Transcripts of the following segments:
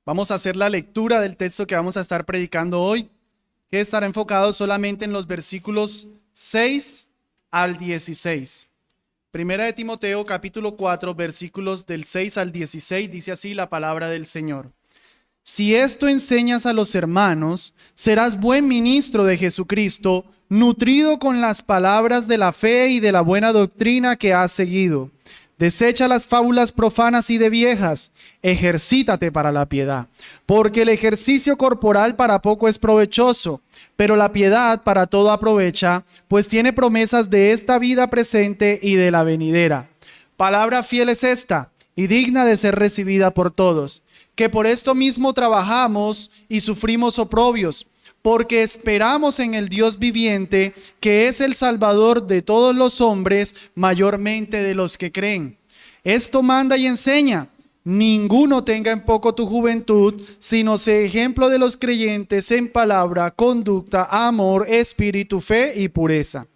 Vamos a hacer la lectura del texto que vamos a estar predicando hoy, que estará enfocado solamente en los versículos 6 al 16. Primera de Timoteo, capítulo 4, versículos del 6 al 16, dice así la palabra del Señor. Si esto enseñas a los hermanos, serás buen ministro de Jesucristo, nutrido con las palabras de la fe y de la buena doctrina que has seguido. Desecha las fábulas profanas y de viejas, ejercítate para la piedad, porque el ejercicio corporal para poco es provechoso, pero la piedad para todo aprovecha, pues tiene promesas de esta vida presente y de la venidera. Palabra fiel es esta, y digna de ser recibida por todos, que por esto mismo trabajamos y sufrimos oprobios, porque esperamos en el Dios viviente, que es el Salvador de todos los hombres, mayormente de los que creen. Esto manda y enseña: ninguno tenga en poco tu juventud, sino sé ejemplo de los creyentes en palabra, conducta, amor, espíritu, fe y pureza.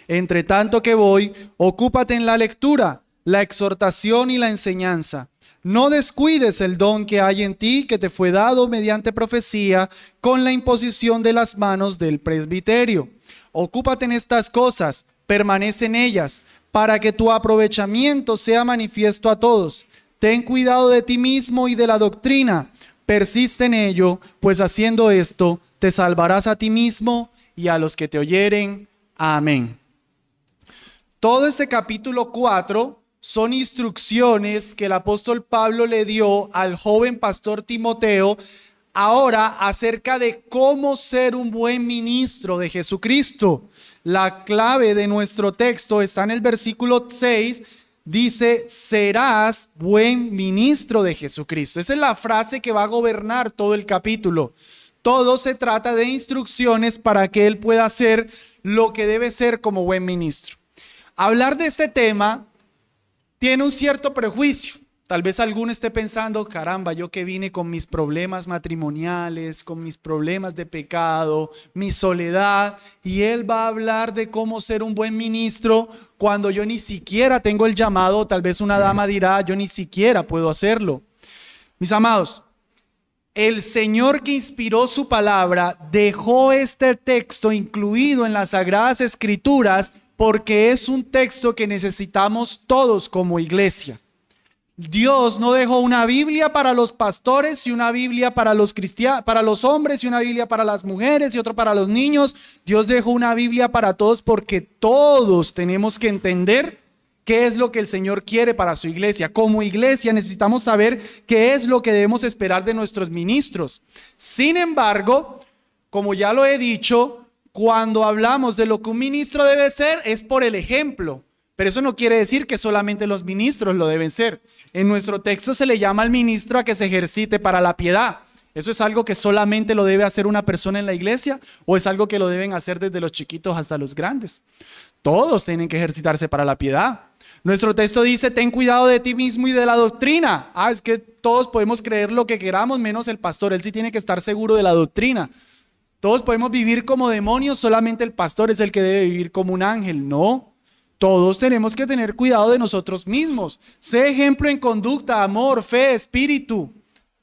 Entre tanto que voy, ocúpate en la lectura, la exhortación y la enseñanza. No descuides el don que hay en ti, que te fue dado mediante profecía, con la imposición de las manos del presbiterio. Ocúpate en estas cosas, permanece en ellas, para que tu aprovechamiento sea manifiesto a todos. Ten cuidado de ti mismo y de la doctrina. Persiste en ello, pues haciendo esto, te salvarás a ti mismo y a los que te oyeren. Amén. Todo este capítulo 4 son instrucciones que el apóstol Pablo le dio al joven pastor Timoteo ahora acerca de cómo ser un buen ministro de Jesucristo. La clave de nuestro texto está en el versículo 6, dice: serás buen ministro de Jesucristo. Esa es la frase que va a gobernar todo el capítulo. Todo se trata de instrucciones para que él pueda hacer lo que debe ser como buen ministro. Hablar de este tema tiene un cierto prejuicio. Tal vez alguno esté pensando: caramba, yo que vine con mis problemas matrimoniales, con mis problemas de pecado, mi soledad, y él va a hablar de cómo ser un buen ministro cuando yo ni siquiera tengo el llamado. Tal vez una dama dirá: yo ni siquiera puedo hacerlo. Mis amados, el Señor que inspiró su palabra dejó este texto incluido en las Sagradas Escrituras porque es un texto que necesitamos todos como iglesia. Dios no dejó una Biblia para los pastores y una Biblia para los cristianos, para los hombres, y una Biblia para las mujeres y otra para los niños. Dios dejó una Biblia para todos porque todos tenemos que entender qué es lo que el Señor quiere para su iglesia. Como iglesia necesitamos saber qué es lo que debemos esperar de nuestros ministros. Sin embargo, como ya lo he dicho, cuando hablamos de lo que un ministro debe ser, es por el ejemplo. Pero eso no quiere decir que solamente los ministros lo deben ser. En nuestro texto se le llama al ministro a que se ejercite para la piedad. ¿Eso es algo que solamente lo debe hacer una persona en la iglesia? ¿O es algo que lo deben hacer desde los chiquitos hasta los grandes? Todos tienen que ejercitarse para la piedad. Nuestro texto dice: ten cuidado de ti mismo y de la doctrina. Es que todos podemos creer lo que queramos menos el pastor. Él sí tiene que estar seguro de la doctrina. Todos podemos vivir como demonios, solamente el pastor es el que debe vivir como un ángel. No, todos tenemos que tener cuidado de nosotros mismos. Sé ejemplo en conducta, amor, fe, espíritu.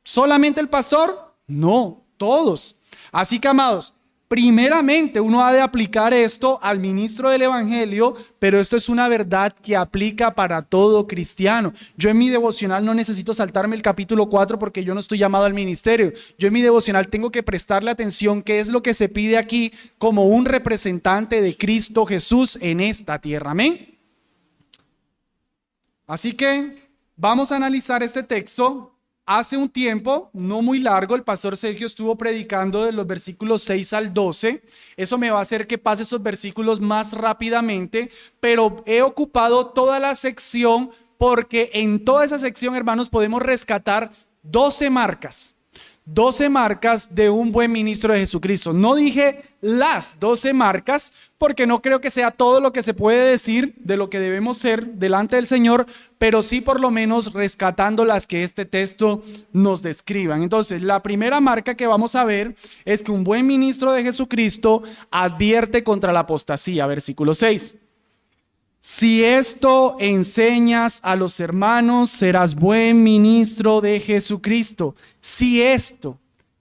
¿Solamente el pastor? No, todos. Así que, amados, primeramente uno ha de aplicar esto al ministro del evangelio, pero esto es una verdad que aplica para todo cristiano. Yo en mi devocional no necesito saltarme el capítulo 4 porque yo no estoy llamado al ministerio. Yo en mi devocional tengo que prestarle atención qué es lo que se pide aquí como un representante de Cristo Jesús en esta tierra. Amén. Así que vamos a analizar este texto. Hace un tiempo, no muy largo, el pastor Sergio estuvo predicando de los versículos 6 al 12. Eso me va a hacer que pase esos versículos más rápidamente, pero he ocupado toda la sección porque en toda esa sección, hermanos, podemos rescatar 12 marcas. 12 marcas de un buen ministro de Jesucristo. No dije las 12 marcas porque no creo que sea todo lo que se puede decir de lo que debemos ser delante del Señor, pero sí por lo menos rescatando las que este texto nos describan. Entonces, la primera marca que vamos a ver es que un buen ministro de Jesucristo advierte contra la apostasía, versículo 6. Si esto enseñas a los hermanos, serás buen ministro de Jesucristo. Si esto,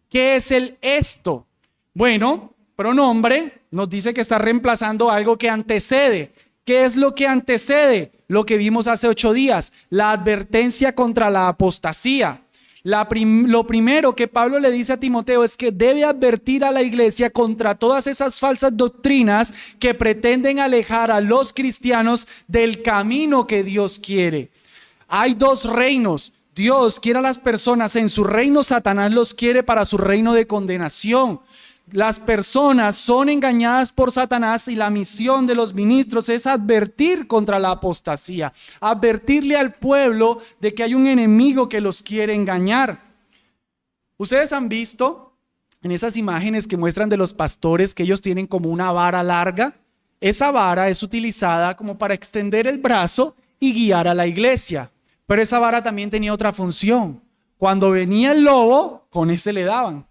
¿qué es el esto? Bueno, pronombre nos dice que está reemplazando algo que antecede. ¿Qué es lo que antecede? Lo que vimos hace 8 días, la advertencia contra la apostasía. Lo primero que Pablo le dice a Timoteo es que debe advertir a la iglesia contra todas esas falsas doctrinas que pretenden alejar a los cristianos del camino que Dios quiere. Hay 2 reinos. Dios quiere a las personas en su reino, Satanás los quiere para su reino de condenación. Las personas son engañadas por Satanás y la misión de los ministros es advertir contra la apostasía, advertirle al pueblo de que hay un enemigo que los quiere engañar. Ustedes han visto en esas imágenes que muestran de los pastores que ellos tienen como una vara larga. Esa vara es utilizada como para extender el brazo y guiar a la iglesia, pero esa vara también tenía otra función. Cuando venía el lobo, con ese le daban.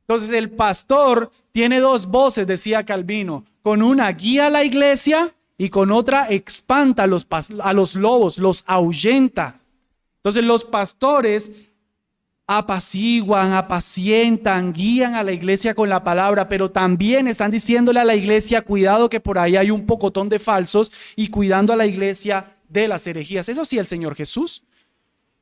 Entonces el pastor tiene 2 voces, decía Calvino. Con una guía a la iglesia y con otra espanta a los lobos, los ahuyenta. Entonces los pastores apaciguan, apacientan, guían a la iglesia con la palabra, pero también están diciéndole a la iglesia, cuidado que por ahí hay un pocotón de falsos, y cuidando a la iglesia de las herejías. Eso sí, el Señor Jesús.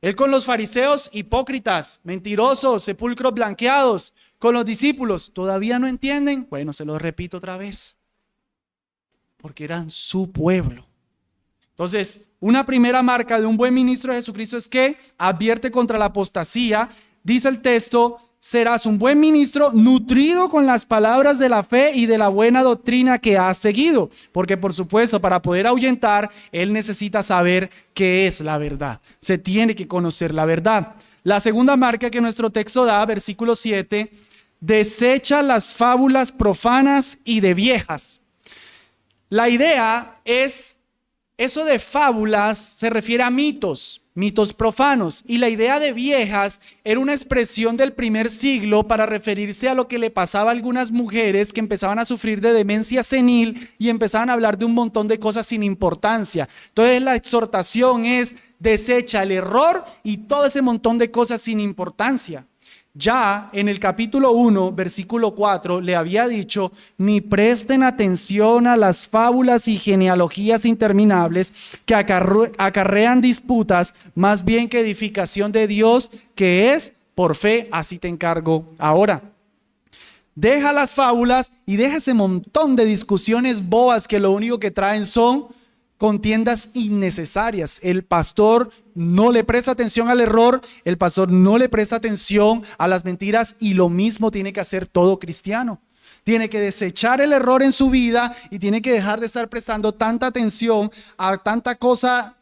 Él con los fariseos hipócritas, mentirosos, sepulcros blanqueados, con los discípulos, ¿todavía no entienden? Bueno, se los repito otra vez, porque eran su pueblo. Entonces, una primera marca de un buen ministro de Jesucristo es que advierte contra la apostasía. Dice el texto, serás un buen ministro nutrido con las palabras de la fe y de la buena doctrina que has seguido. Porque por supuesto, para poder ahuyentar, él necesita saber qué es la verdad. Se tiene que conocer la verdad. La segunda marca que nuestro texto da, versículo 7, desecha las fábulas profanas y de viejas. La idea es, eso de fábulas se refiere a mitos profanos, y la idea de viejas era una expresión del primer siglo para referirse a lo que le pasaba a algunas mujeres que empezaban a sufrir de demencia senil y empezaban a hablar de un montón de cosas sin importancia. Entonces la exhortación es: desecha el error y todo ese montón de cosas sin importancia. Ya en el capítulo 1, versículo 4, le había dicho: ni presten atención a las fábulas y genealogías interminables que acarrean disputas, más bien que edificación de Dios, que es por fe, así te encargo ahora. Deja las fábulas y deja ese montón de discusiones bobas que lo único que traen son contiendas innecesarias. El pastor no le presta atención al error, el pastor no le presta atención a las mentiras, y lo mismo tiene que hacer todo cristiano. Tiene que desechar el error en su vida y tiene que dejar de estar prestando tanta atención a tanta cosa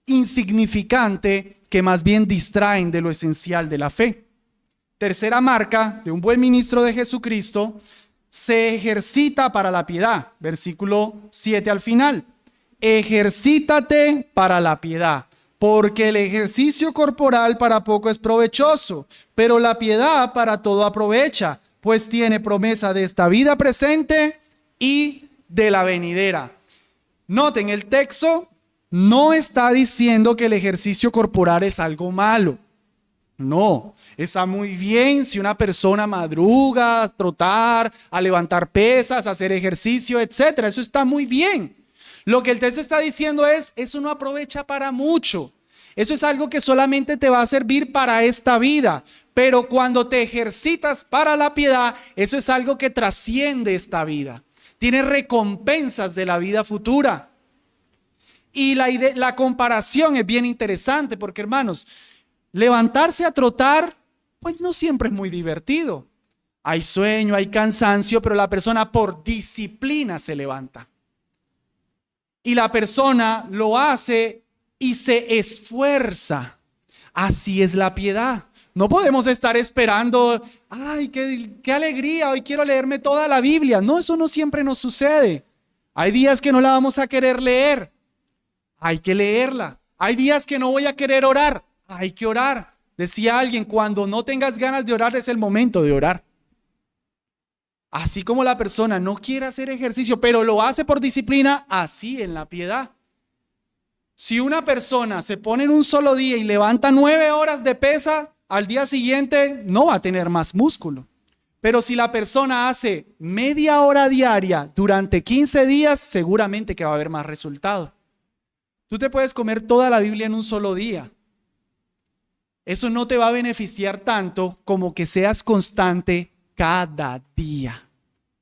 insignificante que más bien distraen de lo esencial de la fe. Tercera marca de un buen ministro de Jesucristo: se ejercita para la piedad. Versículo 7 al final. Ejercítate para la piedad, porque el ejercicio corporal para poco es provechoso, pero la piedad para todo aprovecha, pues tiene promesa de esta vida presente y de la venidera. Noten, el texto no está diciendo que el ejercicio corporal es algo malo. No, está muy bien si una persona madruga a trotar, a levantar pesas, a hacer ejercicio, etcétera. Eso está muy bien. Lo que el texto está diciendo es: eso no aprovecha para mucho. Eso es algo que solamente te va a servir para esta vida. Pero cuando te ejercitas para la piedad, eso es algo que trasciende esta vida. Tiene recompensas de la vida futura. Y la comparación es bien interesante porque, hermanos, levantarse a trotar, pues no siempre es muy divertido. Hay sueño, hay cansancio, pero la persona por disciplina se levanta. Y la persona lo hace y se esfuerza. Así es la piedad. No podemos estar esperando: ay, qué alegría, hoy quiero leerme toda la Biblia. No, eso no siempre nos sucede. Hay días que no la vamos a querer leer. Hay que leerla. Hay días que no voy a querer orar. Hay que orar. Decía alguien: cuando no tengas ganas de orar es el momento de orar. Así como la persona no quiere hacer ejercicio, pero lo hace por disciplina, así en la piedad. Si una persona se pone en un solo día y levanta 9 horas de pesa, al día siguiente no va a tener más músculo. Pero si la persona hace media hora diaria durante 15 días, seguramente que va a haber más resultado. Tú te puedes comer toda la Biblia en un solo día. Eso no te va a beneficiar tanto como que seas constante cada día.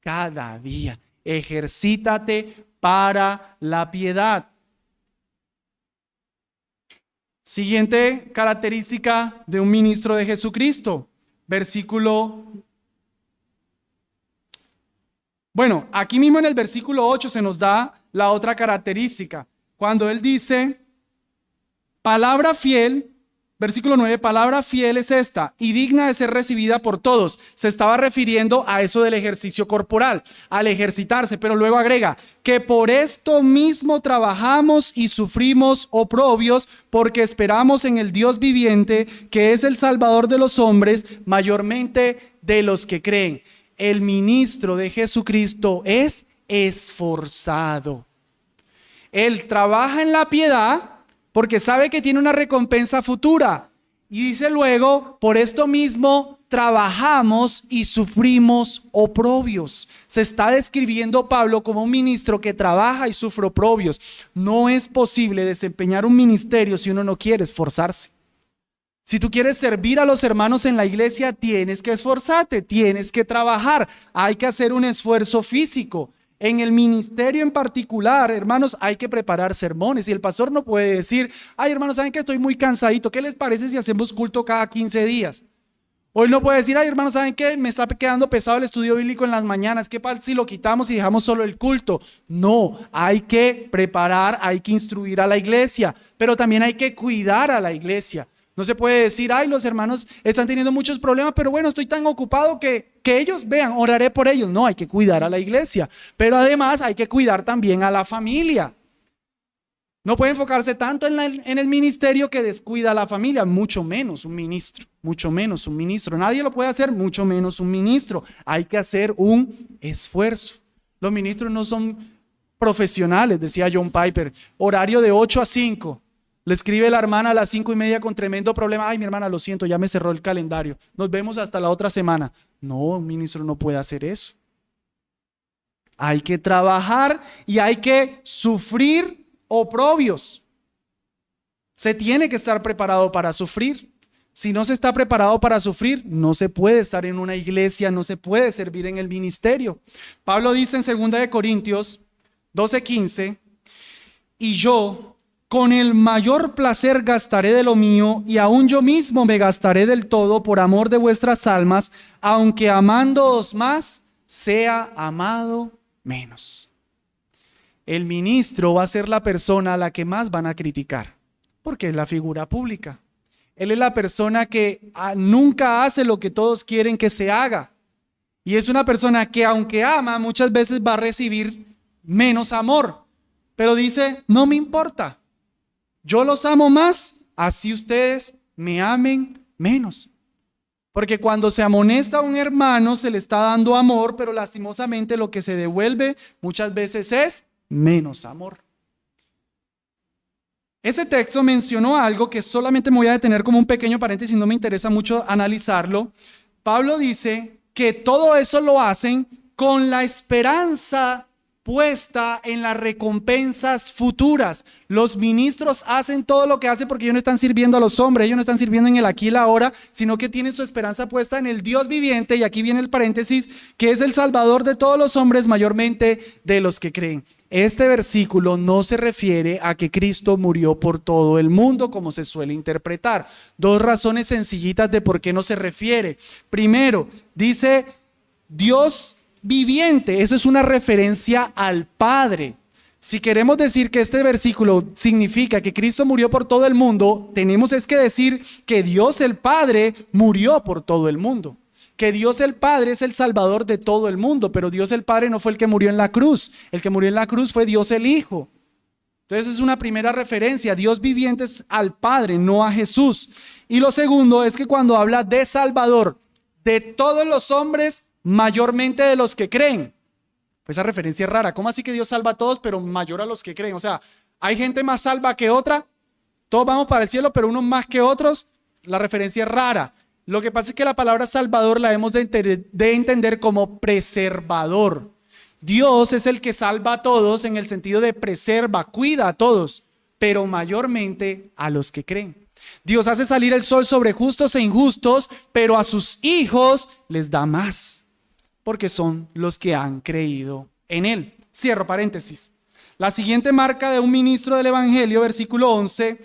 Cada día. Ejercítate para la piedad. Siguiente característica de un ministro de Jesucristo. Aquí mismo en el versículo 8 se nos da la otra característica. Cuando él dice, palabra fiel, versículo 9, palabra fiel es esta y digna de ser recibida por todos. Se estaba refiriendo a eso del ejercicio corporal, al ejercitarse, pero luego agrega que por esto mismo trabajamos y sufrimos oprobios porque esperamos en el Dios viviente, que es el Salvador de los hombres, mayormente de los que creen. El ministro de Jesucristo es esforzado. Él trabaja en la piedad porque sabe que tiene una recompensa futura. Y dice luego, por esto mismo trabajamos y sufrimos oprobios. Se está describiendo Pablo como un ministro que trabaja y sufre oprobios. No es posible desempeñar un ministerio si uno no quiere esforzarse. Si tú quieres servir a los hermanos en la iglesia, tienes que esforzarte, tienes que trabajar. Hay que hacer un esfuerzo físico. En el ministerio en particular, hermanos, hay que preparar sermones y el pastor no puede decir, ay hermanos, saben que estoy muy cansadito, ¿qué les parece si hacemos culto cada 15 días? O él no puede decir, ay hermanos, ¿saben qué? Me está quedando pesado el estudio bíblico en las mañanas, ¿qué pasa si lo quitamos y dejamos solo el culto? No, hay que preparar, hay que instruir a la iglesia, pero también hay que cuidar a la iglesia. No se puede decir, ay, los hermanos están teniendo muchos problemas, pero bueno, estoy tan ocupado que ellos vean, oraré por ellos. No, hay que cuidar a la iglesia, pero además hay que cuidar también a la familia. No puede enfocarse tanto en el ministerio que descuida a la familia, mucho menos un ministro, mucho menos un ministro. Nadie lo puede hacer, mucho menos un ministro. Hay que hacer un esfuerzo. Los ministros no son profesionales, decía John Piper, horario de 8 a 5. Le escribe la hermana a las 5:30 con tremendo problema. Ay, mi hermana, lo siento, ya me cerró el calendario. Nos vemos hasta la otra semana. No, un ministro no puede hacer eso. Hay que trabajar y hay que sufrir oprobios. Se tiene que estar preparado para sufrir. Si no se está preparado para sufrir, no se puede estar en una iglesia, no se puede servir en el ministerio. Pablo dice en 2 Corintios 12:15, y yo con el mayor placer gastaré de lo mío, y aún yo mismo me gastaré del todo por amor de vuestras almas, aunque amándoos más, sea amado menos. El ministro va a ser la persona a la que más van a criticar, porque es la figura pública. Él es la persona que nunca hace lo que todos quieren que se haga. Y es una persona que aunque ama, muchas veces va a recibir menos amor. Pero dice, no me importa. Yo los amo más, así ustedes me amen menos. Porque cuando se amonesta a un hermano se le está dando amor, pero lastimosamente lo que se devuelve muchas veces es menos amor. Ese texto mencionó algo que solamente me voy a detener como un pequeño paréntesis, no me interesa mucho analizarlo. Pablo dice que todo eso lo hacen con la esperanza puesta en las recompensas futuras. Los ministros hacen todo lo que hacen porque ellos no están sirviendo a los hombres, ellos no están sirviendo en el aquí y la ahora, sino que tienen su esperanza puesta en el Dios viviente, y aquí viene el paréntesis, que es el Salvador de todos los hombres, mayormente de los que creen. Este versículo no se refiere a que Cristo murió por todo el mundo, como se suele interpretar. Dos razones sencillitas de por qué no se refiere. Primero, dice Dios viviente, eso es una referencia al Padre. Si queremos decir que este versículo significa que Cristo murió por todo el mundo, tenemos es que decir que Dios el Padre murió por todo el mundo. Que Dios el Padre es el Salvador de todo el mundo, pero Dios el Padre no fue el que murió en la cruz. El que murió en la cruz fue Dios el Hijo. Entonces es una primera referencia. Dios viviente es al Padre, no a Jesús. Y lo segundo es que cuando habla de Salvador de todos los hombres, mayormente de los que creen. Pues esa referencia es rara. ¿Cómo así que Dios salva a todos, pero mayor a los que creen? O sea, ¿hay gente más salva que otra? Todos vamos para el cielo, pero unos más que otros. La referencia es rara. Lo que pasa es que la palabra salvador la hemos de entender como preservador. Dios es el que salva a todos en el sentido de preserva, cuida a todos, pero mayormente a los que creen. Dios hace salir el sol sobre justos e injustos, pero a sus hijos les da más, porque son los que han creído en Él. Cierro paréntesis. La siguiente marca de un ministro del Evangelio, versículo 11,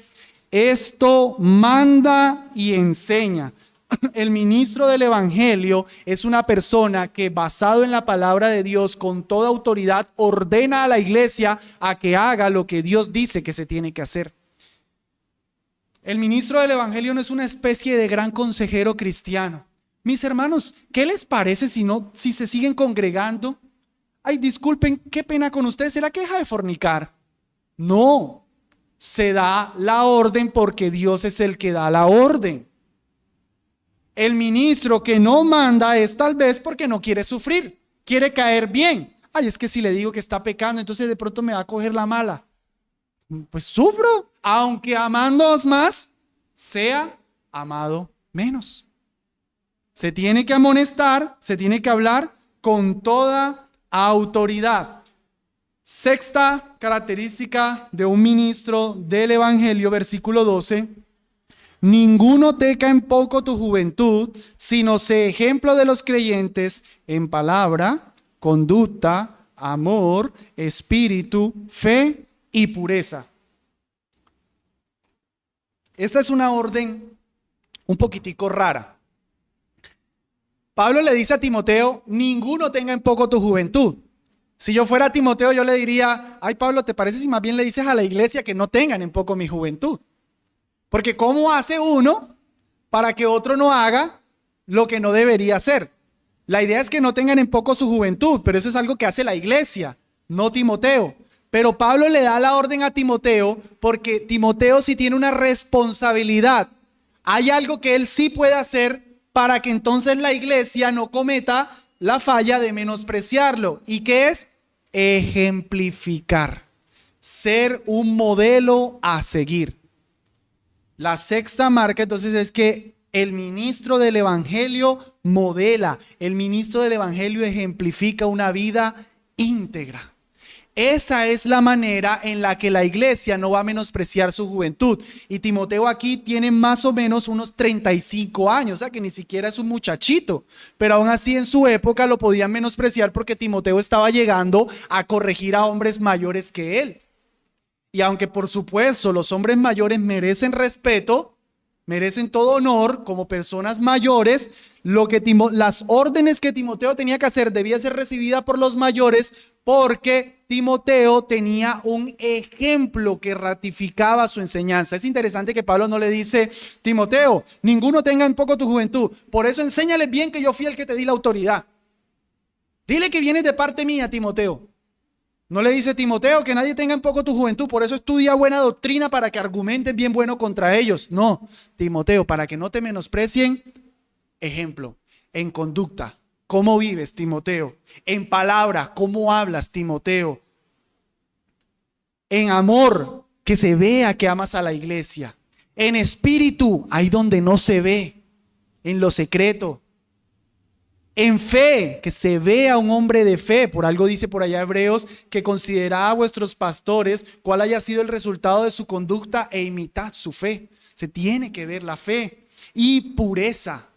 esto manda y enseña. El ministro del Evangelio es una persona que, basado en la palabra de Dios, con toda autoridad, ordena a la iglesia a que haga lo que Dios dice que se tiene que hacer. El ministro del Evangelio no es una especie de gran consejero cristiano. Mis hermanos, ¿qué les parece si se siguen congregando? Ay, disculpen, qué pena con ustedes, ¿será que deja de fornicar? No, se da la orden porque Dios es el que da la orden. El ministro que no manda es tal vez porque no quiere sufrir, quiere caer bien. Ay, es que si le digo que está pecando, entonces de pronto me va a coger la mala. Pues sufro, aunque amándoos más, sea amado menos. Se tiene que amonestar, se tiene que hablar con toda autoridad. Sexta característica de un ministro del Evangelio, versículo 12. Ninguno tenga en poco tu juventud, sino sé ejemplo de los creyentes en palabra, conducta, amor, espíritu, fe y pureza. Esta es una orden un poquitico rara. Pablo le dice a Timoteo, ninguno tenga en poco tu juventud. Si yo fuera Timoteo, yo le diría, ay Pablo, ¿te parece si más bien le dices a la iglesia que no tengan en poco mi juventud? Porque ¿cómo hace uno para que otro no haga lo que no debería hacer? La idea es que no tengan en poco su juventud, pero eso es algo que hace la iglesia, no Timoteo. Pero Pablo le da la orden a Timoteo porque Timoteo sí tiene una responsabilidad. Hay algo que él sí puede hacer para que entonces la iglesia no cometa la falla de menospreciarlo. ¿Y qué es? Ejemplificar. Ser un modelo a seguir. La sexta marca entonces es que el ministro del Evangelio modela, el ministro del Evangelio ejemplifica una vida íntegra. Esa es la manera en la que la iglesia no va a menospreciar su juventud. Y Timoteo aquí tiene más o menos unos 35 años, o sea que ni siquiera es un muchachito. Pero aún así en su época lo podían menospreciar porque Timoteo estaba llegando a corregir a hombres mayores que él. Y aunque por supuesto los hombres mayores merecen respeto, merecen todo honor como personas mayores, las órdenes que Timoteo tenía que hacer debía ser recibida por los mayores porque Timoteo tenía un ejemplo que ratificaba su enseñanza. Es interesante que Pablo no le dice, Timoteo, ninguno tenga en poco tu juventud, por eso enséñale bien que yo fui el que te di la autoridad. Dile que vienes de parte mía, Timoteo. No le dice Timoteo que nadie tenga en poco tu juventud, por eso estudia buena doctrina para que argumentes bien bueno contra ellos. No, Timoteo, para que no te menosprecien, ejemplo, en conducta, ¿cómo vives, Timoteo? En palabra, ¿cómo hablas, Timoteo? En amor, que se vea que amas a la iglesia. En espíritu, ahí donde no se ve, en lo secreto. En fe, que se vea un hombre de fe. Por algo dice por allá Hebreos que considerad a vuestros pastores cuál haya sido el resultado de su conducta e imitad su fe. Se tiene que ver la fe. Y pureza.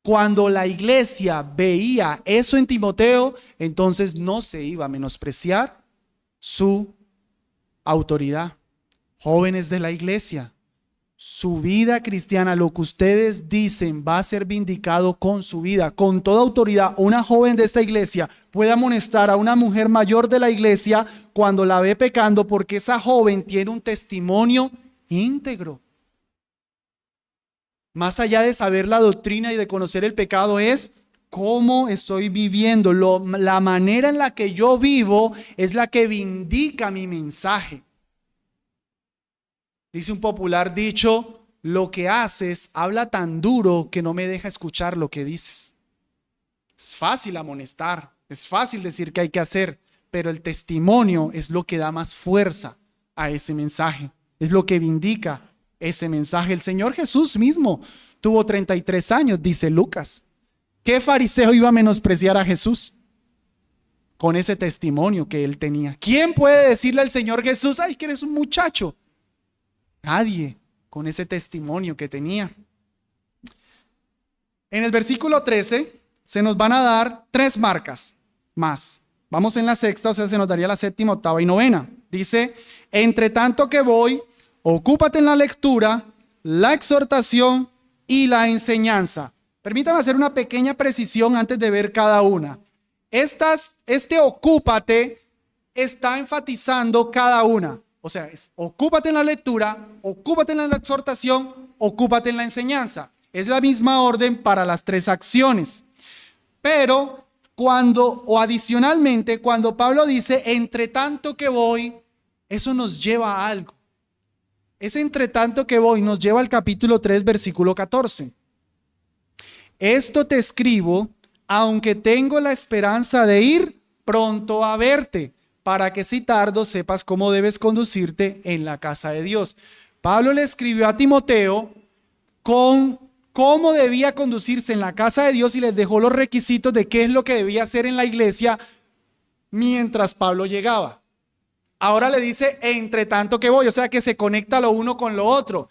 Cuando la iglesia veía eso en Timoteo, entonces no se iba a menospreciar su autoridad. Jóvenes de la iglesia, su vida cristiana, lo que ustedes dicen va a ser vindicado con su vida, con toda autoridad. Una joven de esta iglesia puede amonestar a una mujer mayor de la iglesia cuando la ve pecando porque esa joven tiene un testimonio íntegro. Más allá de saber la doctrina y de conocer el pecado es cómo estoy viviendo. La manera en la que yo vivo es la que vindica mi mensaje. Dice un popular dicho, lo que haces habla tan duro que no me deja escuchar lo que dices. Es fácil amonestar, es fácil decir qué hay que hacer, pero el testimonio es lo que da más fuerza a ese mensaje, es lo que vindica ese mensaje. El Señor Jesús mismo tuvo 33 años, dice Lucas. ¿Qué fariseo iba a menospreciar a Jesús con ese testimonio que él tenía? ¿Quién puede decirle al Señor Jesús, ay, que eres un muchacho? Nadie, con ese testimonio que tenía. En el versículo 13 se nos van a dar 3 marcas más. Vamos en la sexta, o sea, se nos daría la séptima, octava y novena. Dice, entre tanto que voy, ocúpate en la lectura, la exhortación y la enseñanza. Permítame hacer una pequeña precisión antes de ver cada una. Este ocúpate está enfatizando cada una. O sea, es ocúpate en la lectura, ocúpate en la exhortación, ocúpate en la enseñanza. Es la misma orden para las 3 acciones. Pero adicionalmente, cuando Pablo dice, entre tanto que voy, eso nos lleva a algo. Ese entre tanto que voy nos lleva al capítulo 3, versículo 14. Esto te escribo, aunque tengo la esperanza de ir pronto a verte, para que si tardo sepas cómo debes conducirte en la casa de Dios. Pablo le escribió a Timoteo con cómo debía conducirse en la casa de Dios y les dejó los requisitos de qué es lo que debía hacer en la iglesia mientras Pablo llegaba. Ahora le dice, entre tanto que voy, o sea que se conecta lo uno con lo otro.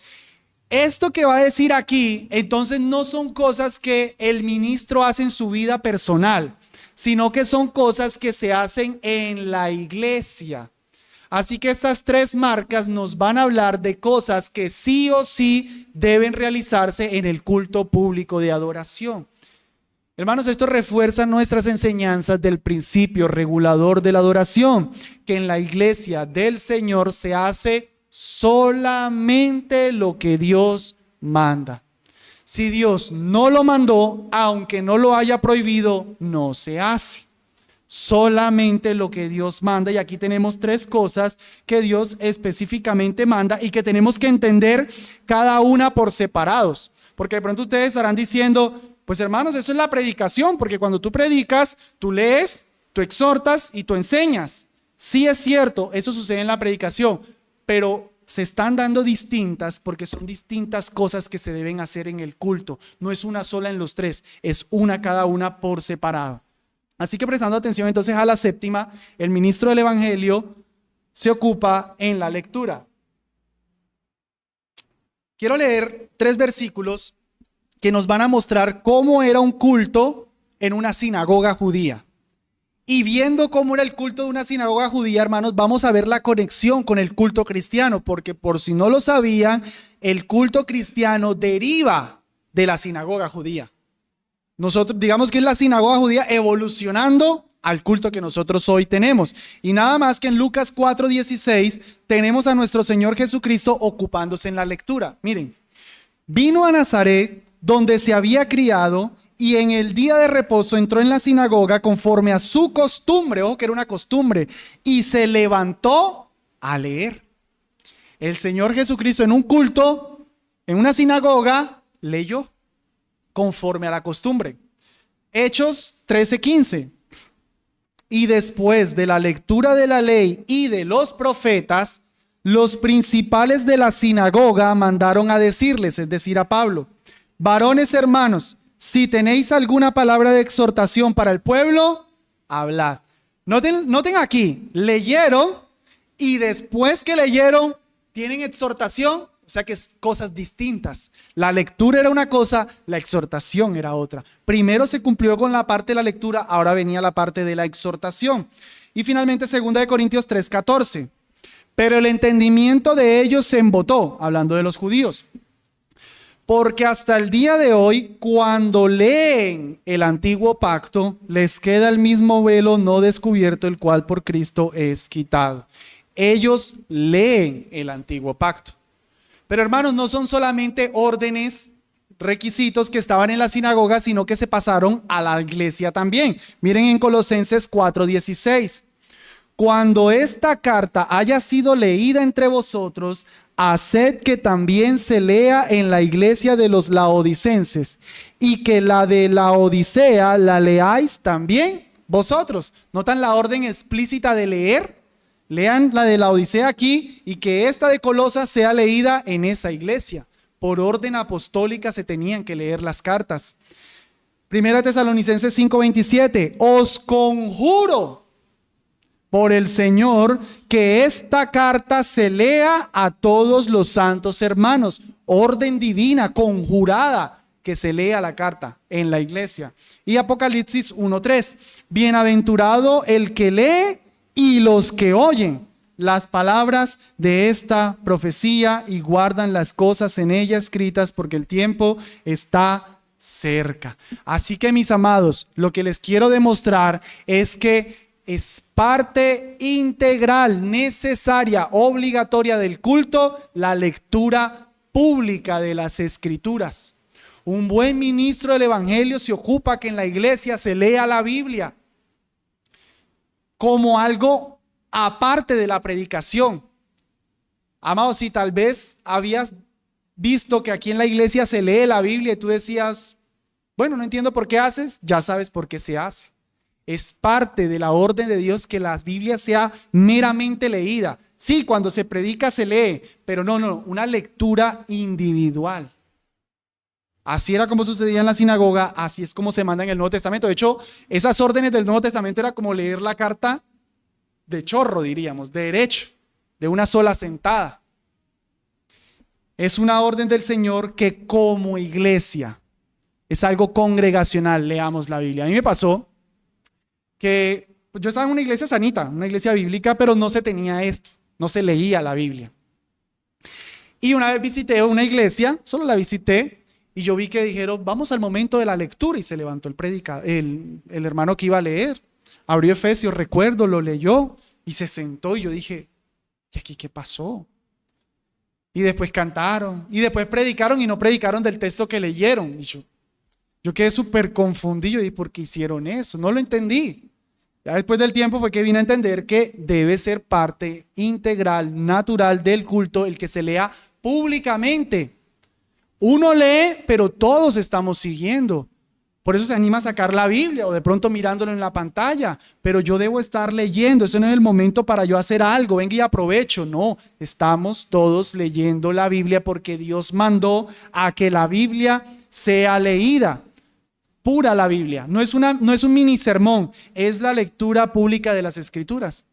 Esto que va a decir aquí, entonces no son cosas que el ministro hace en su vida personal, sino que son cosas que se hacen en la iglesia. Así que estas 3 marcas nos van a hablar de cosas que sí o sí deben realizarse en el culto público de adoración. Hermanos, esto refuerza nuestras enseñanzas del principio regulador de la adoración, que en la iglesia del Señor se hace solamente lo que Dios manda. Si Dios no lo mandó, aunque no lo haya prohibido, no se hace. Solamente lo que Dios manda. Y aquí tenemos 3 cosas que Dios específicamente manda y que tenemos que entender cada una por separados. Porque de pronto ustedes estarán diciendo, pues hermanos, eso es la predicación, porque cuando tú predicas, tú lees, tú exhortas y tú enseñas. Sí es cierto, eso sucede en la predicación, pero se están dando distintas porque son distintas cosas que se deben hacer en el culto. No es una sola en los 3, es una cada una por separado. Así que prestando atención entonces a la séptima, el ministro del evangelio se ocupa en la lectura. Quiero leer 3 versículos que nos van a mostrar cómo era un culto en una sinagoga judía. Y viendo cómo era el culto de una sinagoga judía, hermanos, vamos a ver la conexión con el culto cristiano, porque por si no lo sabían, el culto cristiano deriva de la sinagoga judía. Nosotros digamos que es la sinagoga judía evolucionando al culto que nosotros hoy tenemos. Y nada más que en Lucas 4:16 tenemos a nuestro Señor Jesucristo ocupándose en la lectura. Miren, vino a Nazaret, donde se había criado, y en el día de reposo entró en la sinagoga conforme a su costumbre, ojo que era una costumbre, y se levantó a leer. El Señor Jesucristo en un culto, en una sinagoga, leyó conforme a la costumbre. Hechos 13:15. Y después de la lectura de la ley y de los profetas, los principales de la sinagoga mandaron a decirles, es decir, a Pablo: varones hermanos, si tenéis alguna palabra de exhortación para el pueblo, hablad. Noten aquí, leyeron y después que leyeron, tienen exhortación, o sea que es cosas distintas. La lectura era una cosa, la exhortación era otra. Primero se cumplió con la parte de la lectura, ahora venía la parte de la exhortación. Y finalmente 2 Corintios 3:14. Pero el entendimiento de ellos se embotó, hablando de los judíos. Porque hasta el día de hoy, cuando leen el antiguo pacto, les queda el mismo velo no descubierto, el cual por Cristo es quitado. Ellos leen el antiguo pacto. Pero hermanos, no son solamente órdenes, requisitos que estaban en la sinagoga, sino que se pasaron a la iglesia también. Miren en Colosenses 4:16. Cuando esta carta haya sido leída entre vosotros, haced que también se lea en la iglesia de los laodicenses, y que la de la Odisea la leáis también vosotros. ¿Notan la orden explícita de leer? Lean la de la Odisea aquí, y que esta de Colosas sea leída en esa iglesia. Por orden apostólica se tenían que leer las cartas. Primera Tesalonicenses 5:27, os conjuro por el Señor que esta carta se lea a todos los santos hermanos. Orden divina, conjurada, que se lea la carta en la iglesia. Y Apocalipsis 1:3, bienaventurado el que lee y los que oyen las palabras de esta profecía y guardan las cosas en ella escritas, porque el tiempo está cerca. Así que, mis amados, lo que les quiero demostrar es que es parte integral, necesaria, obligatoria del culto, la lectura pública de las Escrituras. Un buen ministro del Evangelio se ocupa que en la iglesia se lea la Biblia como algo aparte de la predicación. Amados, si tal vez habías visto que aquí en la iglesia se lee la Biblia y tú decías, bueno, no entiendo por qué haces, ya sabes por qué se hace. Es parte de la orden de Dios que la Biblia sea meramente leída. Sí, cuando se predica se lee, pero no, una lectura individual. Así era como sucedía en la sinagoga, así es como se manda en el Nuevo Testamento. De hecho, esas órdenes del Nuevo Testamento era como leer la carta de chorro, diríamos, de derecho, de una sola sentada. Es una orden del Señor que como iglesia es algo congregacional, leamos la Biblia. A mí me pasó que yo estaba en una iglesia sanita, una iglesia bíblica, pero no se tenía esto, no se leía la Biblia. Y una vez visité una iglesia, solo la visité, y yo vi que dijeron, vamos al momento de la lectura, y se levantó el hermano que iba a leer, abrió Efesios, recuerdo, lo leyó, y se sentó, y yo dije, ¿y aquí qué pasó? Y después cantaron, y después predicaron, y no predicaron del texto que leyeron, y yo quedé súper confundido, y ¿por qué hicieron eso? No lo entendí. Ya después del tiempo fue que vine a entender que debe ser parte integral, natural del culto, el que se lea públicamente. Uno lee, pero todos estamos siguiendo. Por eso se anima a sacar la Biblia o de pronto mirándolo en la pantalla. Pero yo debo estar leyendo. Ese no es el momento para yo hacer algo. Venga y aprovecho. No, estamos todos leyendo la Biblia porque Dios mandó a que la Biblia sea leída. Pura la Biblia. No es un mini sermón. Es la lectura pública de las Escrituras.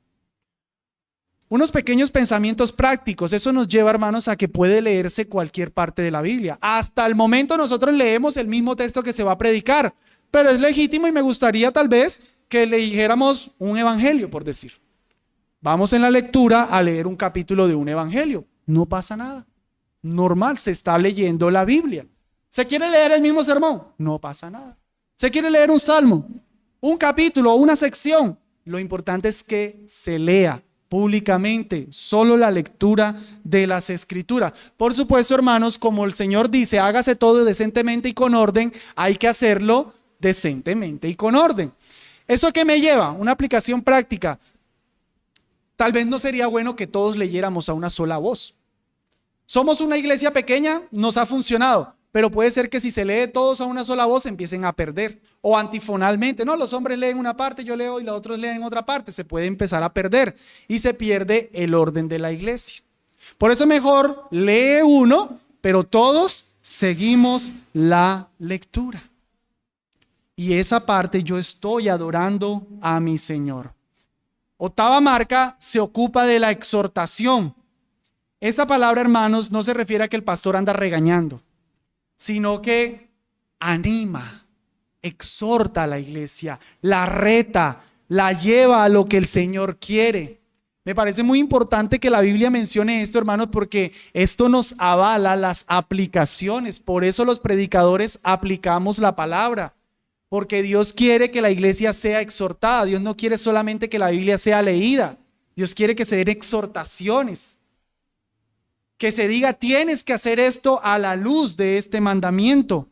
Unos pequeños pensamientos prácticos, eso nos lleva, hermanos, a que puede leerse cualquier parte de la Biblia. Hasta el momento nosotros leemos el mismo texto que se va a predicar, pero es legítimo y me gustaría tal vez que le dijéramos un evangelio, por decir. Vamos en la lectura a leer un capítulo de un evangelio. No pasa nada. Normal, se está leyendo la Biblia. ¿Se quiere leer el mismo sermón? No pasa nada. ¿Se quiere leer un salmo, un capítulo, una sección? Lo importante es que se lea públicamente, solo la lectura de las Escrituras. Por supuesto, hermanos, como el Señor dice, hágase todo decentemente y con orden, hay que hacerlo decentemente y con orden. ¿Eso qué me lleva? Una aplicación práctica. Tal vez no sería bueno que todos leyéramos a una sola voz. Somos una iglesia pequeña, nos ha funcionado, pero puede ser que si se lee todos a una sola voz empiecen a perder. O antifonalmente, no, los hombres leen una parte, yo leo y los otros leen otra parte, se puede empezar a perder y se pierde el orden de la iglesia. Por eso mejor lee uno, pero todos seguimos la lectura. Y esa parte yo estoy adorando a mi Señor. Octava marca se ocupa de la exhortación. Esta palabra, hermanos, no se refiere a que el pastor anda regañando, sino que anima, exhorta a la iglesia, la reta, la lleva a lo que el Señor quiere. Me parece muy importante que la Biblia mencione esto, hermanos, porque esto nos avala las aplicaciones. Por eso los predicadores aplicamos la palabra, porque Dios quiere que la iglesia sea exhortada. Dios no quiere solamente que la Biblia sea leída. Dios quiere que se den exhortaciones. Que se diga, tienes que hacer esto a la luz de este mandamiento.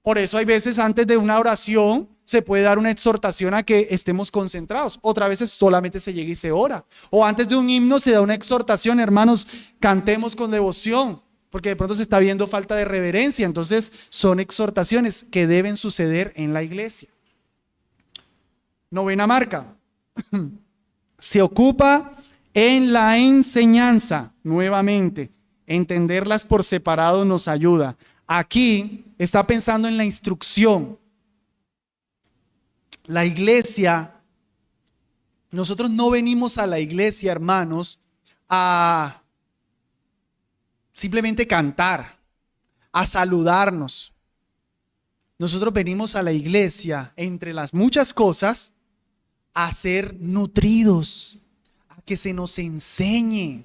Por eso hay veces antes de una oración se puede dar una exhortación a que estemos concentrados. Otras veces solamente se llega y se ora. O antes de un himno se da una exhortación, hermanos, cantemos con devoción, porque de pronto se está viendo falta de reverencia. Entonces son exhortaciones que deben suceder en la iglesia. Novena marca. Se ocupa en la enseñanza. Nuevamente, entenderlas por separado nos ayuda. Aquí está pensando en la instrucción. La iglesia, nosotros no venimos a la iglesia, hermanos, a simplemente cantar, a saludarnos. Nosotros venimos a la iglesia, entre las muchas cosas, a ser nutridos, a que se nos enseñe.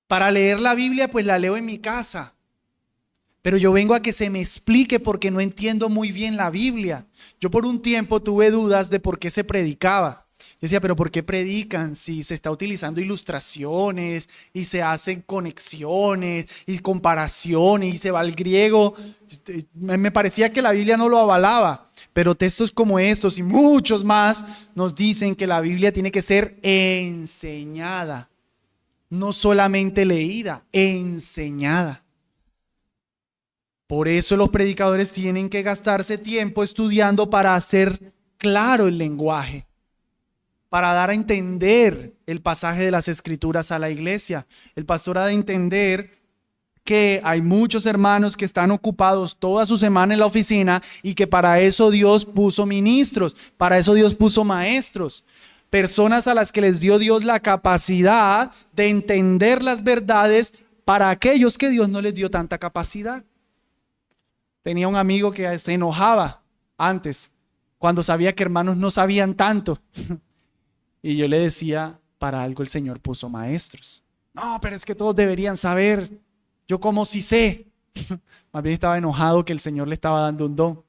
Para leer la Biblia, pues la leo en mi casa. Pero yo vengo a que se me explique porque no entiendo muy bien la Biblia. Yo por un tiempo tuve dudas de por qué se predicaba. Yo decía, pero ¿por qué predican si se está utilizando ilustraciones y se hacen conexiones y comparaciones y se va al griego? Me parecía que la Biblia no lo avalaba, pero textos como estos y muchos más nos dicen que la Biblia tiene que ser enseñada, no solamente leída, enseñada. Por eso los predicadores tienen que gastarse tiempo estudiando para hacer claro el lenguaje, para dar a entender el pasaje de las Escrituras a la iglesia. El pastor ha de entender que hay muchos hermanos que están ocupados toda su semana en la oficina y que para eso Dios puso ministros, para eso Dios puso maestros, personas a las que les dio Dios la capacidad de entender las verdades para aquellos que Dios no les dio tanta capacidad. Tenía un amigo que se enojaba antes, cuando sabía que hermanos no sabían tanto. Y yo le decía, para algo el Señor puso maestros. No, pero es que todos deberían saber. Yo como si sé. Más bien estaba enojado que el Señor le estaba dando un don.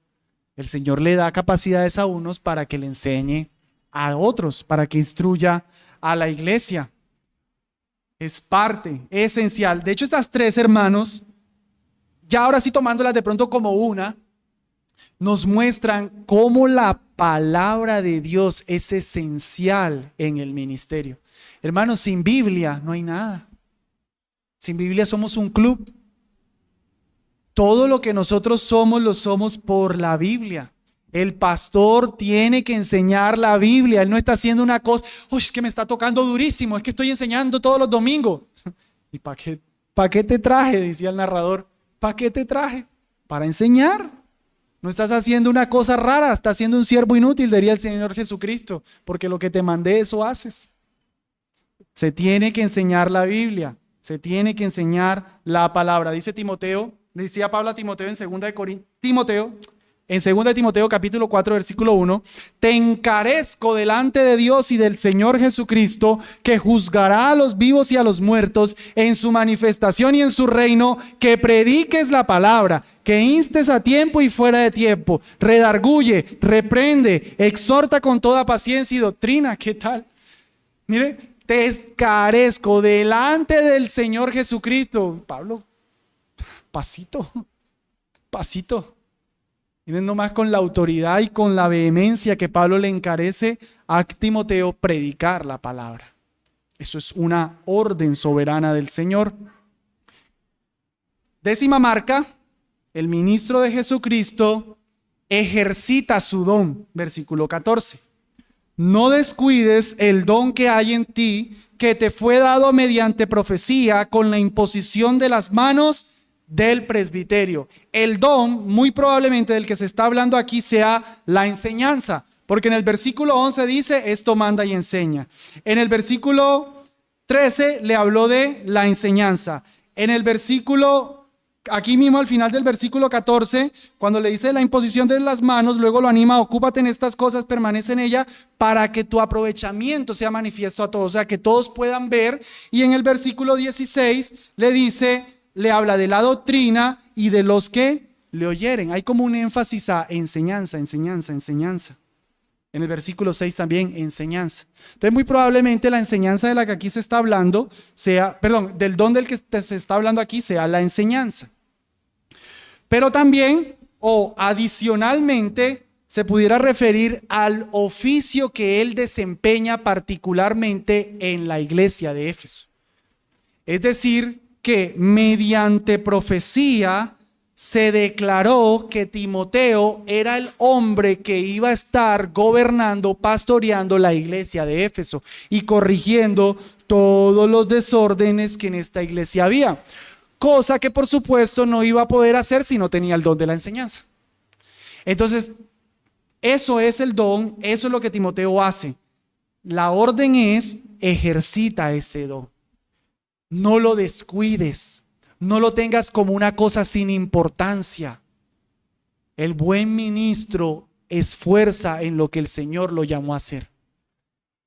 El Señor le da capacidades a unos para que le enseñe a otros, para que instruya a la iglesia. Es parte esencial. De hecho, estas tres, hermanos, ya ahora sí tomándolas de pronto como una, nos muestran cómo la palabra de Dios es esencial en el ministerio. Hermanos, sin Biblia no hay nada. Sin Biblia somos un club. Todo lo que nosotros somos, lo somos por la Biblia. El pastor tiene que enseñar la Biblia. Él no está haciendo una cosa, uy, es que me está tocando durísimo, es que estoy enseñando todos los domingos. ¿Y para qué te traje? Decía el narrador. ¿Para qué te traje? Para enseñar. No estás haciendo una cosa rara, estás siendo un siervo inútil, diría el Señor Jesucristo, porque lo que te mandé, eso haces. Se tiene que enseñar la Biblia, se tiene que enseñar la palabra. Dice Timoteo, decía Pablo a Timoteo en 2 Timoteo capítulo 4 versículo 1, te encarezco delante de Dios y del Señor Jesucristo, que juzgará a los vivos y a los muertos en su manifestación y en su reino, que prediques la palabra, que instes a tiempo y fuera de tiempo, redarguye, reprende, exhorta con toda paciencia y doctrina. ¿Qué tal? Mire, te encarezco delante del Señor Jesucristo. Pablo, pasito. Miren nomás con la autoridad y con la vehemencia que Pablo le encarece a Timoteo predicar la palabra. Eso es una orden soberana del Señor. 10ª marca, el ministro de Jesucristo ejercita su don. Versículo 14. No descuides el don que hay en ti, que te fue dado mediante profecía con la imposición de las manos del presbiterio. El don, muy probablemente del que se está hablando aquí, sea la enseñanza, porque en el versículo 11 dice, esto manda y enseña. En el versículo 13 le habló de la enseñanza. En el versículo, aquí mismo al final del versículo 14, cuando le dice la imposición de las manos, luego lo anima, ocúpate en estas cosas, permanece en ella, para que tu aprovechamiento sea manifiesto a todos, o sea, que todos puedan ver. Y en el versículo 16 le habla de la doctrina y de los que le oyeren. Hay como un énfasis a enseñanza. En el versículo 6 también enseñanza. Entonces muy probablemente la enseñanza de la que aquí se está hablando del don del que se está hablando aquí sea la enseñanza. Pero también, o adicionalmente, se pudiera referir al oficio que él desempeña particularmente en la iglesia de Éfeso. Es decir, que mediante profecía se declaró que Timoteo era el hombre que iba a estar gobernando, pastoreando la iglesia de Éfeso y corrigiendo todos los desórdenes que en esta iglesia había. Cosa que por supuesto no iba a poder hacer si no tenía el don de la enseñanza. Entonces, eso es el don, eso es lo que Timoteo hace. La orden es, ejercita ese don. No lo descuides, no lo tengas como una cosa sin importancia. El buen ministro esfuerza en lo que el Señor lo llamó a hacer.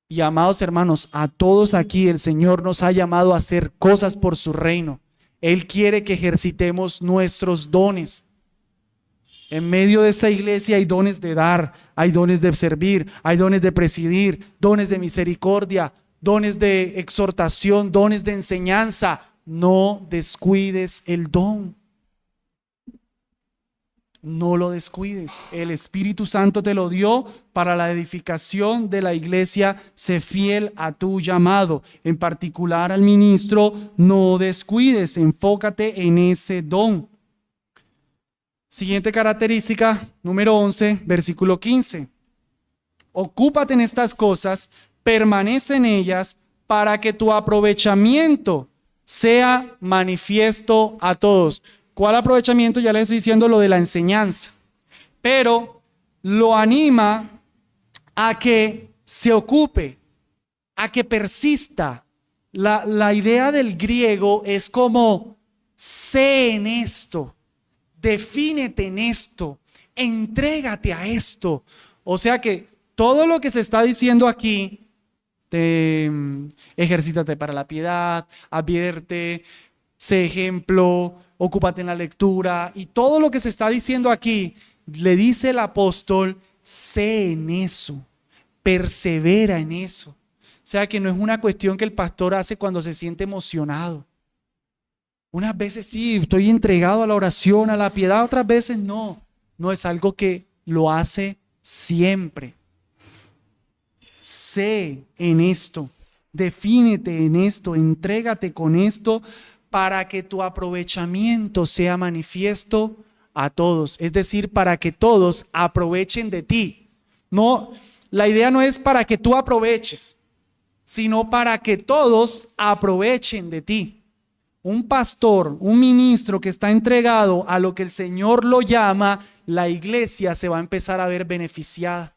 Y amados hermanos, a todos aquí el Señor nos ha llamado a hacer cosas por su reino. Él quiere que ejercitemos nuestros dones. En medio de esta iglesia hay dones de dar, hay dones de servir, hay dones de presidir, dones de misericordia, dones de exhortación, dones de enseñanza. No descuides el don. No lo descuides. El Espíritu Santo te lo dio para la edificación de la iglesia. Sé fiel a tu llamado. En particular al ministro, no descuides. Enfócate en ese don. Siguiente característica, número 11, versículo 15. Ocúpate en estas cosas, permanece en ellas, para que tu aprovechamiento sea manifiesto a todos. ¿Cuál aprovechamiento? Ya les estoy diciendo lo de la enseñanza. Pero lo anima a que se ocupe, a que persista. La idea del griego es como, sé en esto, defínete en esto, entrégate a esto. O sea que todo lo que se está diciendo aquí, ejercítate para la piedad, advierte, sé ejemplo, ocúpate en la lectura, y todo lo que se está diciendo aquí, le dice el apóstol, sé en eso, persevera en eso. O sea que no es una cuestión que el pastor hace cuando se siente emocionado. Unas veces sí, estoy entregado a la oración, a la piedad, otras veces no. No, es algo que lo hace siempre. Sé en esto, defínete en esto, entrégate con esto para que tu aprovechamiento sea manifiesto a todos. Es decir, para que todos aprovechen de ti. No, la idea no es para que tú aproveches, sino para que todos aprovechen de ti. Un pastor, un ministro que está entregado a lo que el Señor lo llama, la iglesia se va a empezar a ver beneficiada.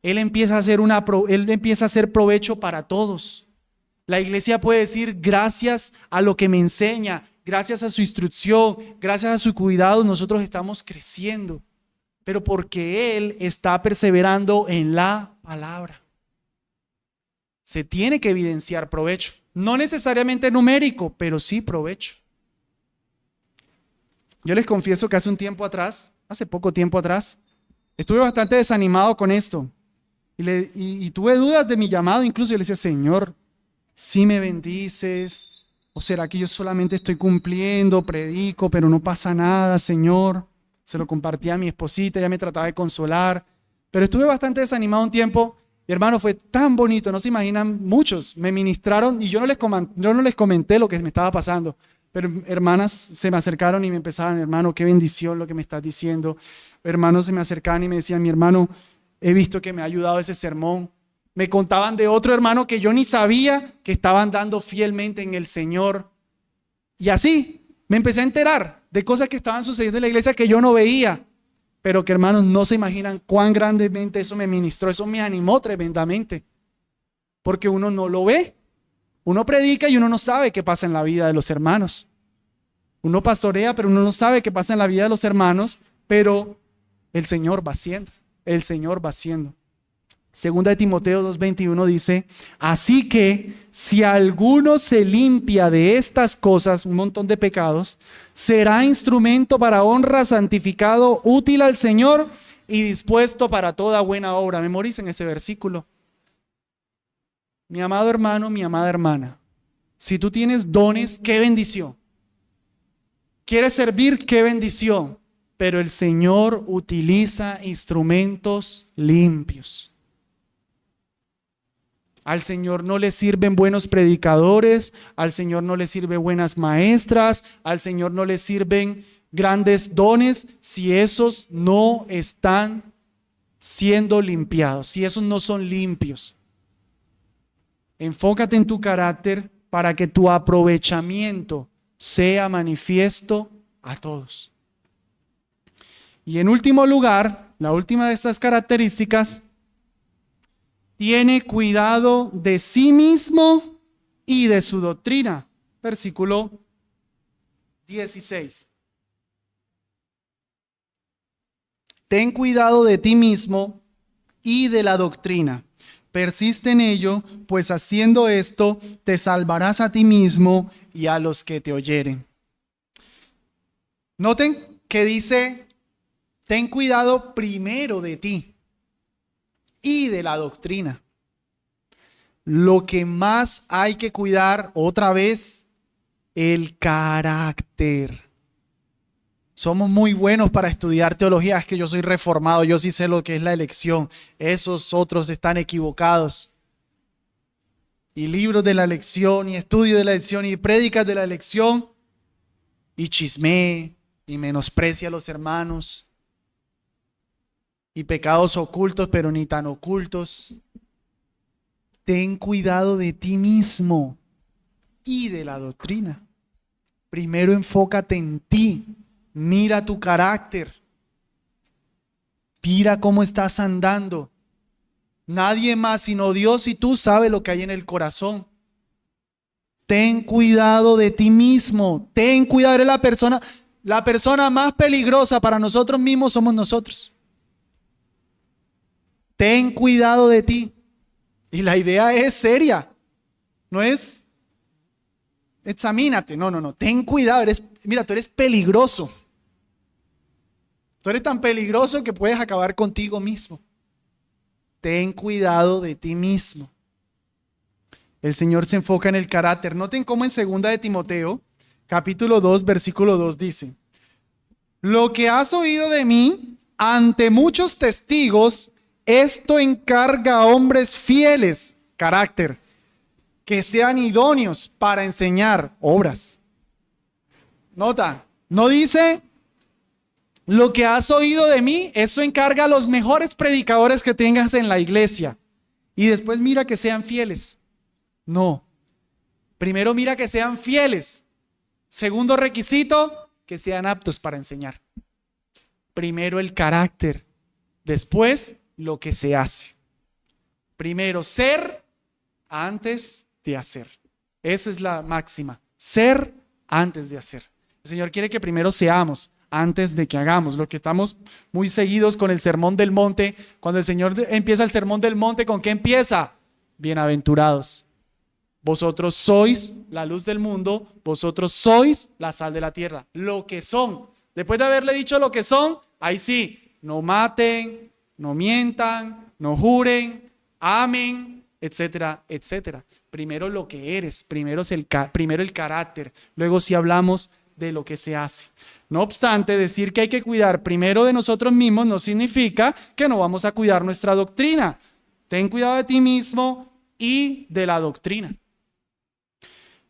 Él empieza a hacer provecho para todos. La iglesia puede decir, gracias a lo que me enseña, gracias a su instrucción, gracias a su cuidado, nosotros estamos creciendo. Pero porque Él está perseverando en la palabra. Se tiene que evidenciar provecho. No necesariamente numérico, pero sí provecho. Yo les confieso que hace poco tiempo atrás, estuve bastante desanimado con esto. Y tuve dudas de mi llamado, incluso yo le decía, Señor, ¿sí me bendices? ¿O será que yo solamente estoy cumpliendo, predico, pero no pasa nada, Señor? Se lo compartí a mi esposita, ella me trataba de consolar. Pero estuve bastante desanimado un tiempo. Y hermano, fue tan bonito, no se imaginan, muchos me ministraron y yo no les comenté lo que me estaba pasando. Pero hermanas se me acercaron y me empezaban, hermano, qué bendición lo que me estás diciendo. Hermanos se me acercaban y me decían, mi hermano, he visto que me ha ayudado ese sermón. Me contaban de otro hermano que yo ni sabía que estaban dando fielmente en el Señor. Y así me empecé a enterar de cosas que estaban sucediendo en la iglesia que yo no veía. Pero que hermanos no se imaginan cuán grandemente eso me ministró, eso me animó tremendamente. Porque uno no lo ve, uno predica y uno no sabe qué pasa en la vida de los hermanos. Uno pastorea, pero uno no sabe qué pasa en la vida de los hermanos, pero el Señor va haciendo, el Señor va haciendo. Segunda de Timoteo 2:21 dice, así que si alguno se limpia de estas cosas, un montón de pecados, será instrumento para honra, santificado, útil al Señor y dispuesto para toda buena obra. Memoricen ese versículo. Mi amado hermano, mi amada hermana, si tú tienes dones, qué bendición. ¿Quieres servir? Qué bendición. pero el Señor utiliza instrumentos limpios. Al Señor no le sirven buenos predicadores, al Señor no le sirven buenas maestras, al Señor no le sirven grandes dones si esos no están siendo limpiados, si esos no son limpios. Enfócate en tu carácter para que tu aprovechamiento sea manifiesto a todos. Y en último lugar, la última de estas características, tiene cuidado de sí mismo y de su doctrina. Versículo 16. Ten cuidado de ti mismo y de la doctrina. Persiste en ello, pues haciendo esto te salvarás a ti mismo y a los que te oyeren. Noten que dice, ten cuidado primero de ti y de la doctrina. Lo que más hay que cuidar, otra vez, el carácter. Somos muy buenos para estudiar teología, es que yo soy reformado, yo sí sé lo que es la elección. Esos otros están equivocados. Y libros de la elección, y estudio de la elección, y prédicas de la elección, y chisme, y menosprecia a los hermanos, y pecados ocultos, pero ni tan ocultos. Ten cuidado de ti mismo y de la doctrina. Primero enfócate en ti. Mira tu carácter. Mira cómo estás andando. Nadie más sino Dios y tú sabe lo que hay en el corazón. Ten cuidado de ti mismo. Ten cuidado. Eres la persona más peligrosa para nosotros mismos somos nosotros. Ten cuidado de ti. Y la idea es seria. No es examínate. No. Ten cuidado. Mira, tú eres peligroso. Tú eres tan peligroso que puedes acabar contigo mismo. Ten cuidado de ti mismo. El Señor se enfoca en el carácter. Noten cómo en 2 de Timoteo, capítulo 2, versículo 2 dice: lo que has oído de mí ante muchos testigos, esto encarga a hombres fieles, carácter, que sean idóneos para enseñar obras. Nota, no dice lo que has oído de mí, eso encarga a los mejores predicadores que tengas en la iglesia. Y después mira que sean fieles. No. Primero mira que sean fieles. Segundo requisito, que sean aptos para enseñar. Primero el carácter. Después lo que se hace. Primero ser antes de hacer. Esa es la máxima. Ser antes de hacer. El Señor quiere que primero seamos antes de que hagamos. Lo que estamos muy seguidos con el Sermón del Monte. Cuando el Señor empieza el Sermón del Monte, ¿con qué empieza? Bienaventurados. Vosotros sois la luz del mundo, vosotros sois la sal de la tierra. Lo que son. Después de haberle dicho lo que son, ahí sí, no maten, no mientan, no juren, amen, etcétera, etcétera. Primero lo que eres, primero el carácter, luego sí hablamos de lo que se hace. No obstante, decir que hay que cuidar primero de nosotros mismos no significa que no vamos a cuidar nuestra doctrina. Ten cuidado de ti mismo y de la doctrina.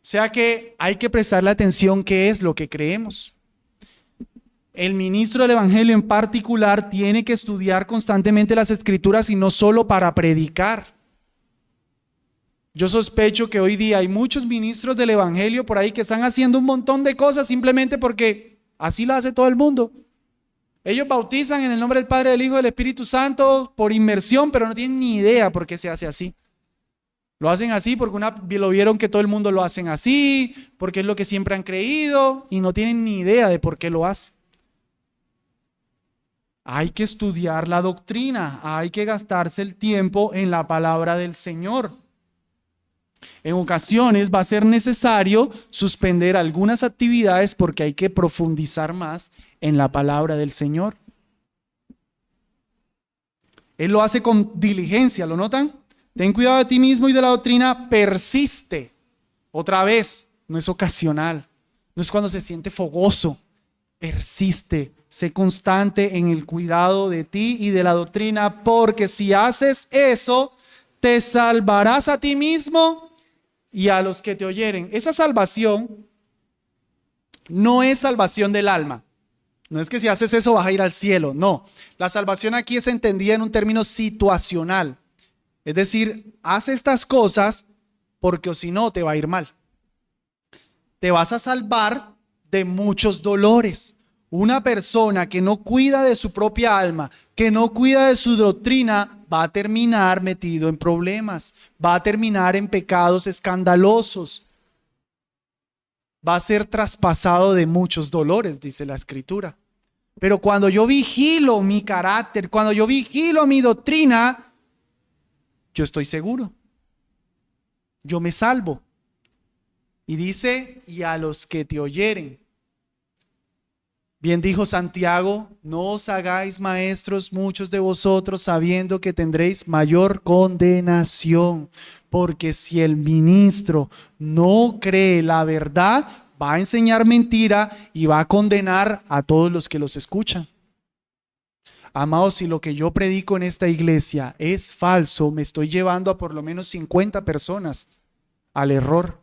O sea que hay que prestarle atención qué es lo que creemos. El ministro del Evangelio en particular tiene que estudiar constantemente las Escrituras y no solo para predicar. Yo sospecho que hoy día hay muchos ministros del Evangelio por ahí que están haciendo un montón de cosas simplemente porque así lo hace todo el mundo. Ellos bautizan en el nombre del Padre, del Hijo y del Espíritu Santo por inmersión, pero no tienen ni idea por qué se hace así. Lo hacen así porque lo vieron que todo el mundo lo hacen así, porque es lo que siempre han creído y no tienen ni idea de por qué lo hacen. Hay que estudiar la doctrina, hay que gastarse el tiempo en la palabra del Señor. En ocasiones va a ser necesario suspender algunas actividades porque hay que profundizar más en la palabra del Señor. Él lo hace con diligencia, ¿lo notan? Ten cuidado de ti mismo y de la doctrina, persiste. Otra vez, no es ocasional, no es cuando se siente fogoso, persiste, Sé constante en el cuidado de ti y de la doctrina, porque si haces eso, te salvarás a ti mismo y a los que te oyeren. Esa salvación no es salvación del alma. No es que si haces eso vas a ir al cielo. No. La salvación aquí es entendida en un término situacional. Es decir, haz estas cosas porque o si no te va a ir mal. Te vas a salvar de muchos dolores. Una persona que no cuida de su propia alma, que no cuida de su doctrina, va a terminar metido en problemas, va a terminar en pecados escandalosos, va a ser traspasado de muchos dolores, dice la Escritura. Pero cuando yo vigilo mi carácter, cuando yo vigilo mi doctrina, yo estoy seguro, yo me salvo. Y dice, y a los que te oyeren. Bien dijo Santiago, no os hagáis maestros muchos de vosotros, sabiendo que tendréis mayor condenación, porque si el ministro no cree la verdad, va a enseñar mentira y va a condenar a todos los que los escuchan. Amados, si lo que yo predico en esta iglesia es falso, me estoy llevando a por lo menos 50 personas al error.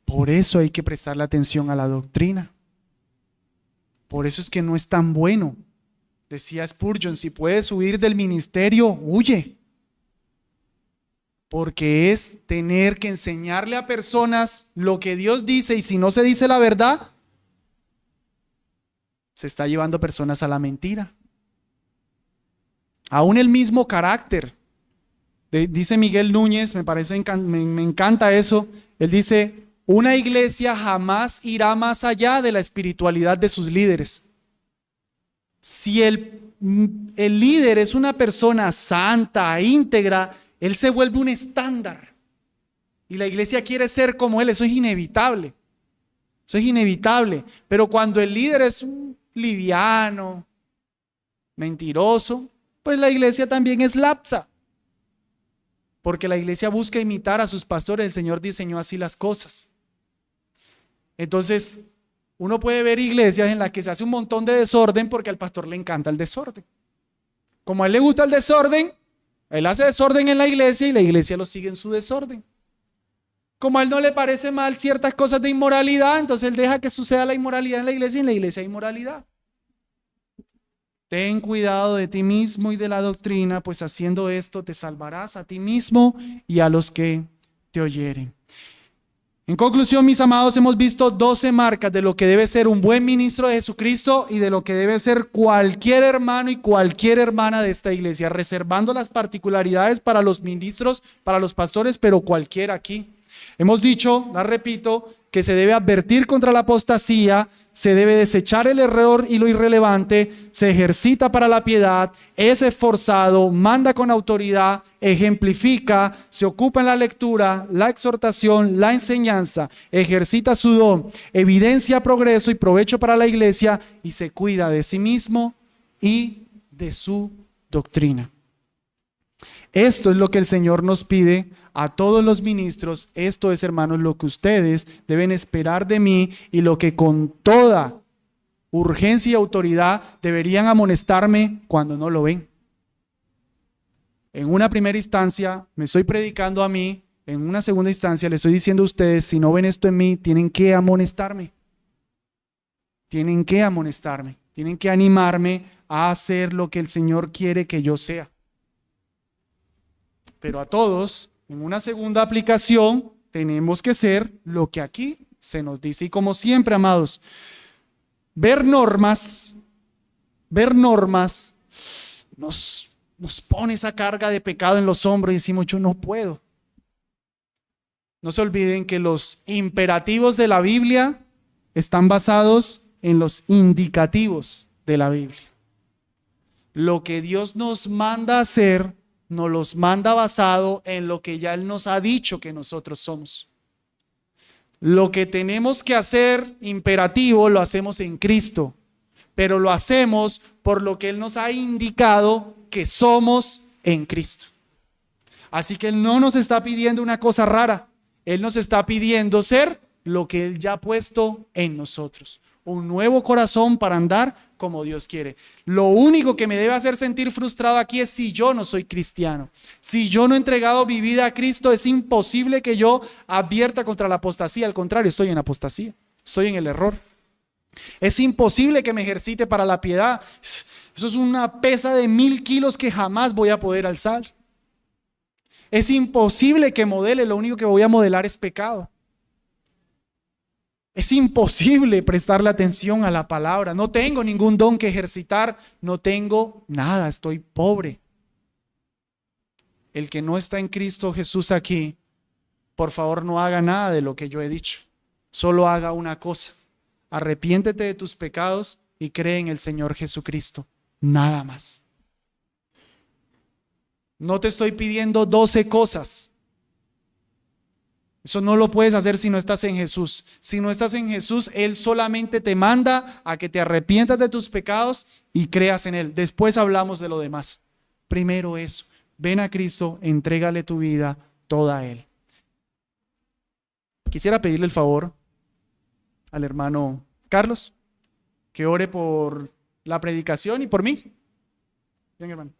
Por eso hay que prestarle atención a la doctrina. Por eso es que no es tan bueno. Decía Spurgeon, si puedes huir del ministerio, huye. Porque es tener que enseñarle a personas lo que Dios dice y si no se dice la verdad, se está llevando personas a la mentira. Aún el mismo carácter. Dice Miguel Núñez, me encanta eso. Él dice, una iglesia jamás irá más allá de la espiritualidad de sus líderes. Si el líder es una persona santa, íntegra, él se vuelve un estándar. Y la iglesia quiere ser como él, eso es inevitable. Eso es inevitable. Pero cuando el líder es un liviano, mentiroso, pues la iglesia también es lapsa. Porque la iglesia busca imitar a sus pastores, el Señor diseñó así las cosas. Entonces, uno puede ver iglesias en las que se hace un montón de desorden porque al pastor le encanta el desorden. Como a él le gusta el desorden, él hace desorden en la iglesia y la iglesia lo sigue en su desorden. Como a él no le parece mal ciertas cosas de inmoralidad, entonces él deja que suceda la inmoralidad en la iglesia y en la iglesia hay inmoralidad. Ten cuidado de ti mismo y de la doctrina, pues haciendo esto te salvarás a ti mismo y a los que te oyeren. En conclusión, mis amados, hemos visto 12 marcas de lo que debe ser un buen ministro de Jesucristo y de lo que debe ser cualquier hermano y cualquier hermana de esta iglesia, reservando las particularidades para los ministros, para los pastores, pero cualquiera aquí. Hemos dicho, la repito, que se debe advertir contra la apostasía, se debe desechar el error y lo irrelevante, se ejercita para la piedad, es esforzado, manda con autoridad, ejemplifica, se ocupa en la lectura, la exhortación, la enseñanza, ejercita su don, evidencia progreso y provecho para la iglesia y se cuida de sí mismo y de su doctrina. Esto es lo que el Señor nos pide a todos los ministros. Esto es, hermanos, lo que ustedes deben esperar de mí y lo que con toda urgencia y autoridad deberían amonestarme cuando no lo ven. En una primera instancia me estoy predicando a mí, en una segunda instancia le estoy diciendo a ustedes, si no ven esto en mí, tienen que amonestarme. Tienen que amonestarme, tienen que animarme a hacer lo que el Señor quiere que yo sea. Pero a todos, en una segunda aplicación, tenemos que ser lo que aquí se nos dice. Y como siempre, amados, ver normas nos pone esa carga de pecado en los hombros y decimos, yo no puedo. No se olviden que los imperativos de la Biblia están basados en los indicativos de la Biblia. Lo que Dios nos manda hacer, nos los manda basado en lo que ya Él nos ha dicho que nosotros somos. Lo que tenemos que hacer imperativo lo hacemos en Cristo, pero lo hacemos por lo que Él nos ha indicado que somos en Cristo. Así que Él no nos está pidiendo una cosa rara, Él nos está pidiendo ser lo que Él ya ha puesto en nosotros. un nuevo corazón para andar como Dios quiere. Lo único que me debe hacer sentir frustrado aquí es si yo no soy cristiano. Si yo no he entregado mi vida a Cristo, es imposible que yo advierta contra la apostasía. Al contrario, estoy en apostasía, estoy en el error. Es imposible que me ejercite para la piedad. Eso es una pesa de 1000 kilos que jamás voy a poder alzar. Es imposible que modele, lo único que voy a modelar es pecado. Es imposible prestarle atención a la palabra. No tengo ningún don que ejercitar, no tengo nada, estoy pobre. El que no está en Cristo Jesús aquí, por favor no haga nada de lo que yo he dicho. Solo haga una cosa: arrepiéntete de tus pecados y cree en el Señor Jesucristo. Nada más. No te estoy pidiendo 12 cosas. Eso no lo puedes hacer si no estás en Jesús. Si no estás en Jesús, Él solamente te manda a que te arrepientas de tus pecados y creas en Él. Después hablamos de lo demás. Primero eso. Ven a Cristo, entrégale tu vida toda a Él. Quisiera pedirle el favor al hermano Carlos que ore por la predicación y por mí. Bien, hermano.